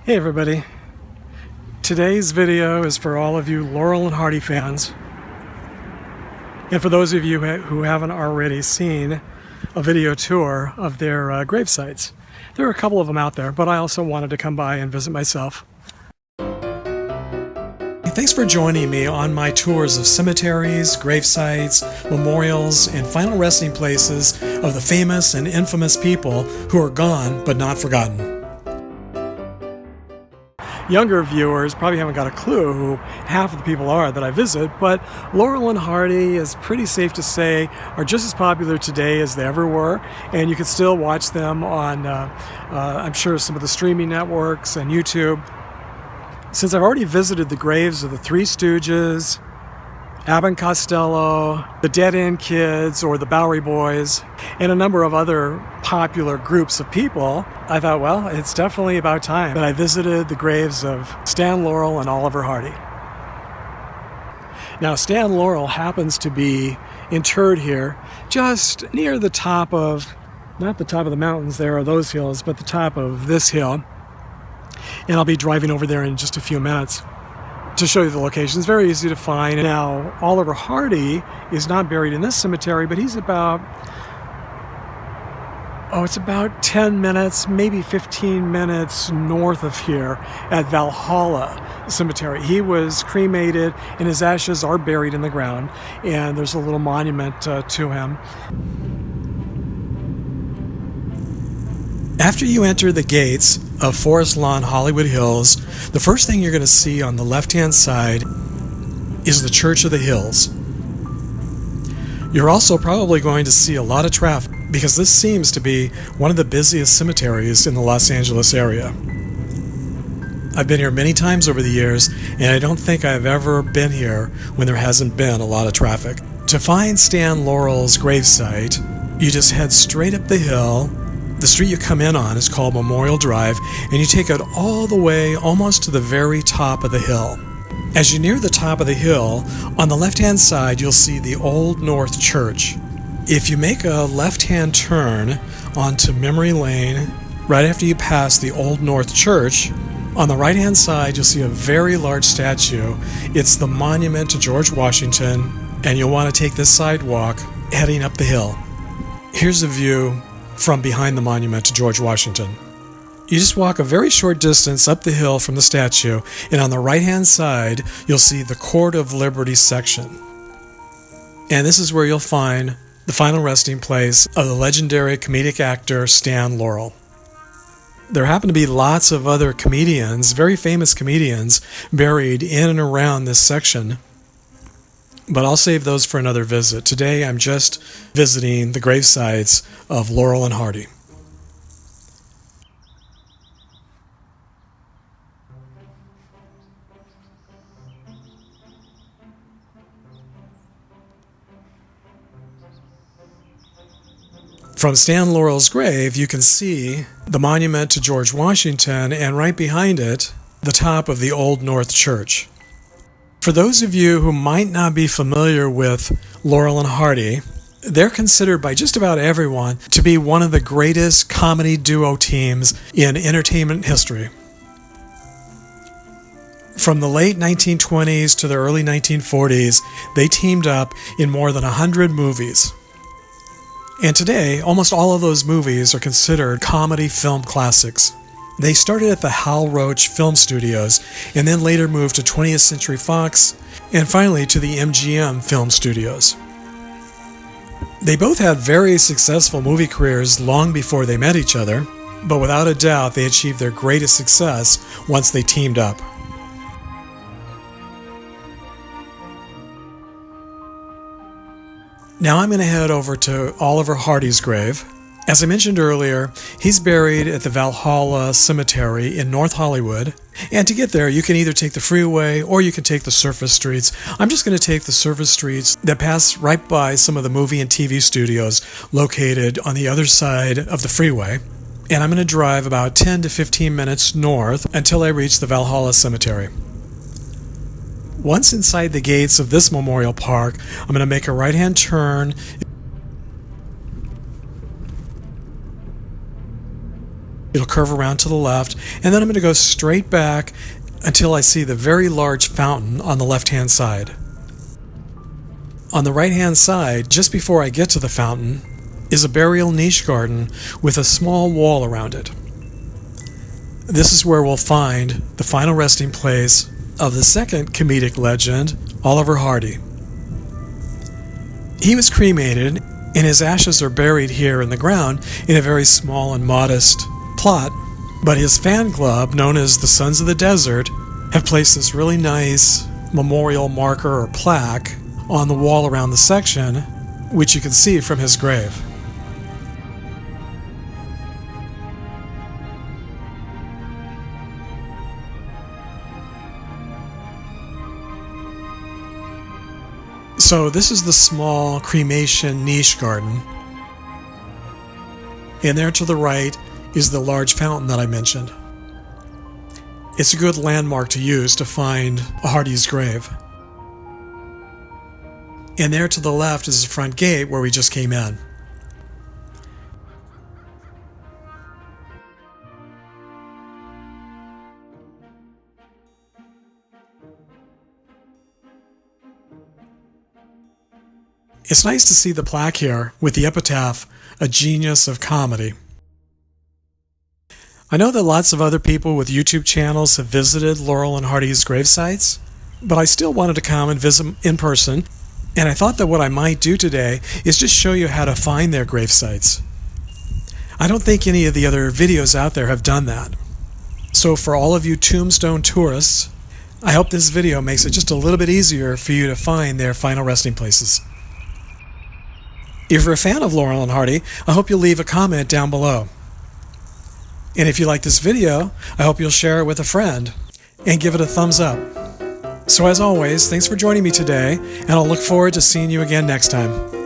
Hey everybody, today's video is for all of you Laurel and Hardy fans, and for those of you who haven't already seen a video tour of their grave sites. There are a couple of them out there, but I also wanted to come by and visit myself. Thanks for joining me on my tours of cemeteries, grave sites, memorials, and final resting places of the famous and infamous people who are gone but not forgotten. Younger viewers probably haven't got a clue who half of the people are that I visit, but Laurel and Hardy is pretty safe to say are just as popular today as they ever were, and you can still watch them on, I'm sure, some of the streaming networks and YouTube. Since I've already visited the graves of the Three Stooges, Abbott and Costello, the Dead End Kids, or the Bowery Boys, and a number of other popular groups of people, I thought, well, it's definitely about time that I visited the graves of Stan Laurel and Oliver Hardy. Now, Stan Laurel happens to be interred here just near the top of, not the top of the mountains, there are those hills, but the top of this hill. And I'll be driving over there in just a few minutes to show you the location. It's very easy to find. Now, Oliver Hardy is not buried in this cemetery, but he's about, it's about 10 minutes, maybe 15 minutes north of here at Valhalla Cemetery. He was cremated and his ashes are buried in the ground, and there's a little monument to him. After you enter the gates of Forest Lawn Hollywood Hills, the first thing you're going to see on the left-hand side is the Church of the Hills. You're also probably going to see a lot of traffic because this seems to be one of the busiest cemeteries in the Los Angeles area. I've been here many times over the years, and I don't think I've ever been here when there hasn't been a lot of traffic. To find Stan Laurel's gravesite, you just head straight up the hill. The street you come in on is called Memorial Drive, and you take it all the way almost to the very top of the hill. As you near the top of the hill, on the left-hand side you'll see the Old North Church. If you make a left-hand turn onto Memory Lane, right after you pass the Old North Church, on the right-hand side you'll see a very large statue. It's the monument to George Washington, and you'll want to take this sidewalk heading up the hill. Here's a view from behind the monument to George Washington. You just walk a very short distance up the hill from the statue, and on the right-hand side, you'll see the Court of Liberty section. And this is where you'll find the final resting place of the legendary comedic actor Stan Laurel. There happen to be lots of other comedians, very famous comedians, buried in and around this section, but I'll save those for another visit. Today I'm just visiting the grave sites of Laurel and Hardy. From Stan Laurel's grave, you can see the monument to George Washington, and right behind it, the top of the Old North Church. For those of you who might not be familiar with Laurel and Hardy, they're considered by just about everyone to be one of the greatest comedy duo teams in entertainment history. From the late 1920s to the early 1940s, they teamed up in more than 100 movies. And today, almost all of those movies are considered comedy film classics. They started at the Hal Roach Film Studios and then later moved to 20th Century Fox and finally to the MGM Film Studios. They both had very successful movie careers long before they met each other, but without a doubt they achieved their greatest success once they teamed up. Now I'm going to head over to Oliver Hardy's grave. As I mentioned earlier, he's buried at the Valhalla Cemetery in North Hollywood, and to get there you can either take the freeway or you can take the surface streets. I'm just going to take the surface streets that pass right by some of the movie and TV studios located on the other side of the freeway, and I'm going to drive about 10 to 15 minutes north until I reach the Valhalla Cemetery. Once inside the gates of this memorial park, I'm going to make a right-hand turn. It'll curve around to the left, and then I'm going to go straight back until I see the very large fountain on the left-hand side. On the right-hand side, just before I get to the fountain, is a burial niche garden with a small wall around it. This is where we'll find the final resting place of the second comedic legend, Oliver Hardy. He was cremated, and his ashes are buried here in the ground in a very small and modest plot, but his fan club, known as the Sons of the Desert, have placed this really nice memorial marker or plaque on the wall around the section, which you can see from his grave. So this is the small cremation niche garden, and there to the right is the large fountain that I mentioned. It's a good landmark to use to find Hardy's grave. And there to the left is the front gate where we just came in. It's nice to see the plaque here with the epitaph, "A Genius of Comedy." I know that lots of other people with YouTube channels have visited Laurel and Hardy's grave sites, but I still wanted to come and visit in person, and I thought that what I might do today is just show you how to find their grave sites. I don't think any of the other videos out there have done that. So for all of you tombstone tourists, I hope this video makes it just a little bit easier for you to find their final resting places. If you're a fan of Laurel and Hardy, I hope you'll leave a comment down below. And if you like this video, I hope you'll share it with a friend and give it a thumbs up. So as always, thanks for joining me today, and I'll look forward to seeing you again next time.